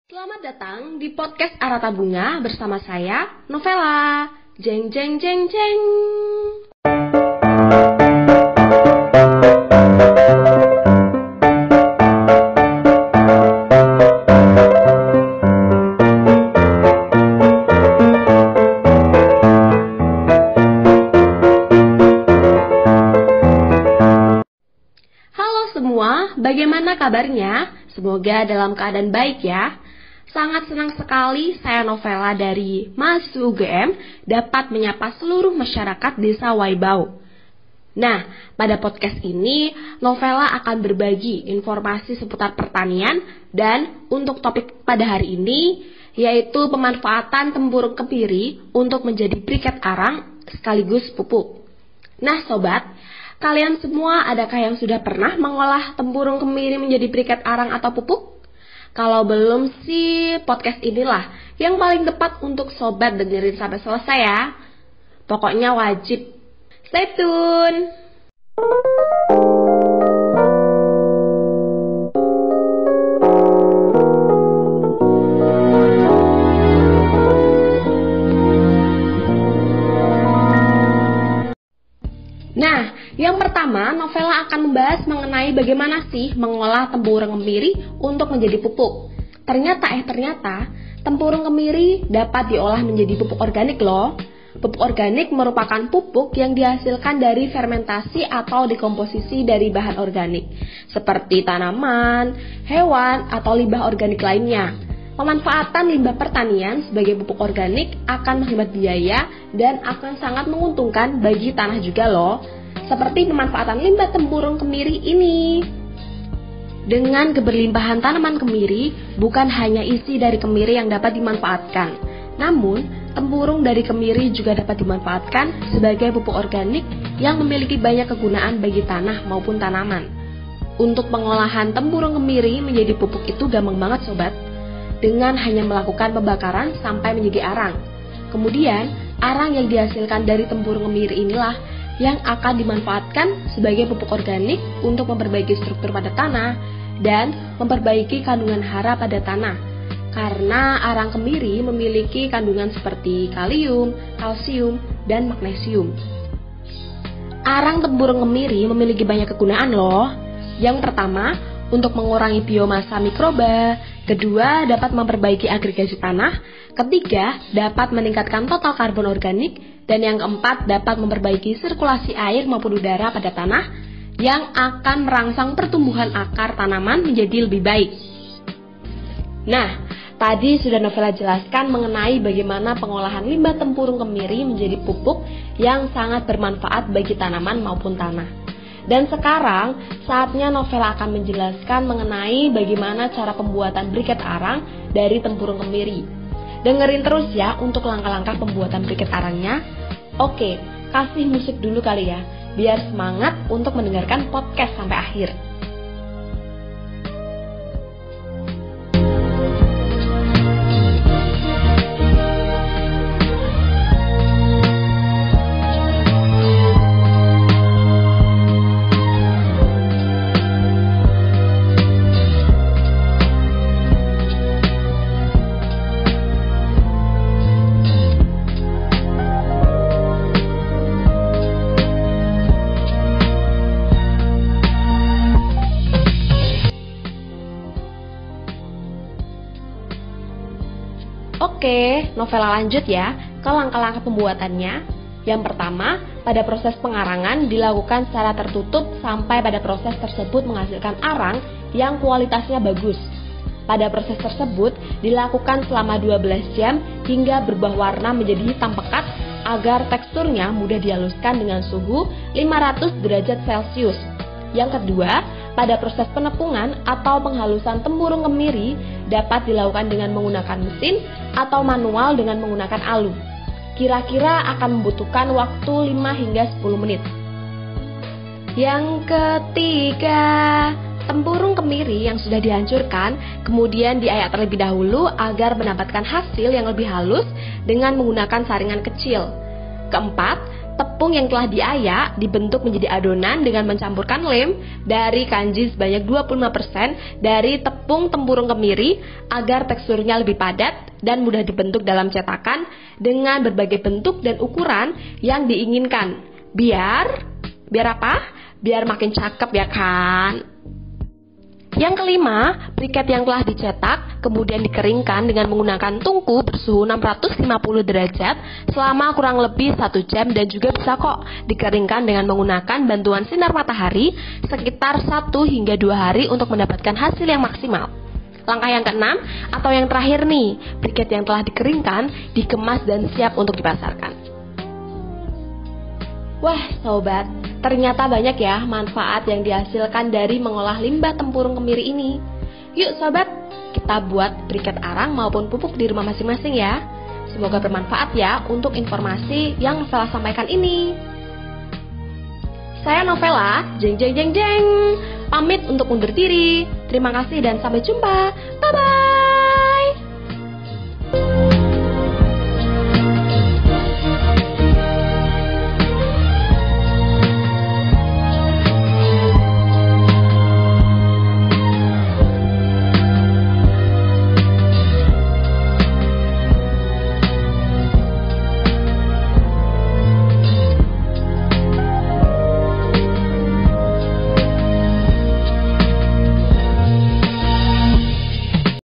Selamat datang di podcast Arata Bunga bersama saya, Novela. Jeng jeng jeng jeng. Halo semua, bagaimana kabarnya? Semoga dalam keadaan baik ya. Sangat senang sekali saya Novela dari mahasiswa UGM dapat menyapa seluruh masyarakat Desa Waibau. Nah, pada podcast ini Novela akan berbagi informasi seputar pertanian dan untuk topik pada hari ini yaitu pemanfaatan tempurung kemiri untuk menjadi briket arang sekaligus pupuk. Nah sobat, kalian semua adakah yang sudah pernah mengolah tempurung kemiri menjadi briket arang atau pupuk? Kalau belum sih, podcast inilah yang paling tepat untuk sobat dengerin sampai selesai ya. Pokoknya wajib. Stay tune. Nah, yang pertama, Novela akan membahas mengenai bagaimana sih mengolah tempurung kemiri untuk menjadi pupuk. Ternyata, tempurung kemiri dapat diolah menjadi pupuk organik loh. Pupuk organik merupakan pupuk yang dihasilkan dari fermentasi atau dekomposisi dari bahan organik, seperti tanaman, hewan, atau limbah organik lainnya. Pemanfaatan limbah pertanian sebagai pupuk organik akan menghemat biaya dan akan sangat menguntungkan bagi tanah juga loh, seperti pemanfaatan limbah tempurung kemiri ini. Dengan keberlimpahan tanaman kemiri, bukan hanya isi dari kemiri yang dapat dimanfaatkan, namun tempurung dari kemiri juga dapat dimanfaatkan sebagai pupuk organik yang memiliki banyak kegunaan bagi tanah maupun tanaman. Untuk pengolahan tempurung kemiri menjadi pupuk itu gampang banget sobat, dengan hanya melakukan pembakaran sampai menjadi arang. Kemudian, arang yang dihasilkan dari tempurung kemiri inilah yang akan dimanfaatkan sebagai pupuk organik untuk memperbaiki struktur pada tanah dan memperbaiki kandungan hara pada tanah. Karena arang kemiri memiliki kandungan seperti kalium, kalsium, dan magnesium. Arang tempurung kemiri memiliki banyak kegunaan loh. Yang pertama, untuk mengurangi biomasa mikroba. Kedua, dapat memperbaiki agregasi tanah. Ketiga, dapat meningkatkan total karbon organik. Dan yang keempat, dapat memperbaiki sirkulasi air maupun udara pada tanah yang akan merangsang pertumbuhan akar tanaman menjadi lebih baik. Nah, tadi sudah Novela jelaskan mengenai bagaimana pengolahan limbah tempurung kemiri menjadi pupuk yang sangat bermanfaat bagi tanaman maupun tanah. Dan sekarang, saatnya Novela akan menjelaskan mengenai bagaimana cara pembuatan briket arang dari tempurung kemiri. Dengerin terus ya untuk langkah-langkah pembuatan briket arangnya. Oke, kasih musik dulu kali ya, biar semangat untuk mendengarkan podcast sampai akhir. Oke, Novela lanjut ya ke langkah-langkah pembuatannya. Yang pertama, pada proses pengarangan dilakukan secara tertutup sampai pada proses tersebut menghasilkan arang yang kualitasnya bagus. Pada proses tersebut dilakukan selama 12 jam hingga berubah warna menjadi hitam pekat agar teksturnya mudah dihaluskan dengan suhu 500 derajat Celcius. Yang kedua, pada proses penepungan atau penghalusan tempurung kemiri dapat dilakukan dengan menggunakan mesin atau manual dengan menggunakan alu. Kira-kira akan membutuhkan waktu 5 hingga 10 menit. Yang ketiga, tempurung kemiri yang sudah dihancurkan kemudian diayak terlebih dahulu agar mendapatkan hasil yang lebih halus dengan menggunakan saringan kecil. Keempat, Tepung yang telah diayak dibentuk menjadi adonan dengan mencampurkan lem dari kanji sebanyak 25% dari tepung tempurung kemiri agar teksturnya lebih padat dan mudah dibentuk dalam cetakan dengan berbagai bentuk dan ukuran yang diinginkan. Biar apa? Biar makin cakep ya kan? Yang kelima, briket yang telah dicetak kemudian dikeringkan dengan menggunakan tungku bersuhu 650 derajat selama kurang lebih 1 jam dan juga bisa kok dikeringkan dengan menggunakan bantuan sinar matahari sekitar 1 hingga 2 hari untuk mendapatkan hasil yang maksimal. Langkah yang keenam atau yang terakhir nih, briket yang telah dikeringkan dikemas dan siap untuk dipasarkan. Wah sobat, ternyata banyak ya manfaat yang dihasilkan dari mengolah limbah tempurung kemiri ini. Yuk sobat, kita buat briket arang maupun pupuk di rumah masing-masing ya. Semoga bermanfaat ya untuk informasi yang saya sampaikan ini. Saya Novela, jeng jeng jeng jeng, pamit untuk undur diri. Terima kasih dan sampai jumpa. Bye bye.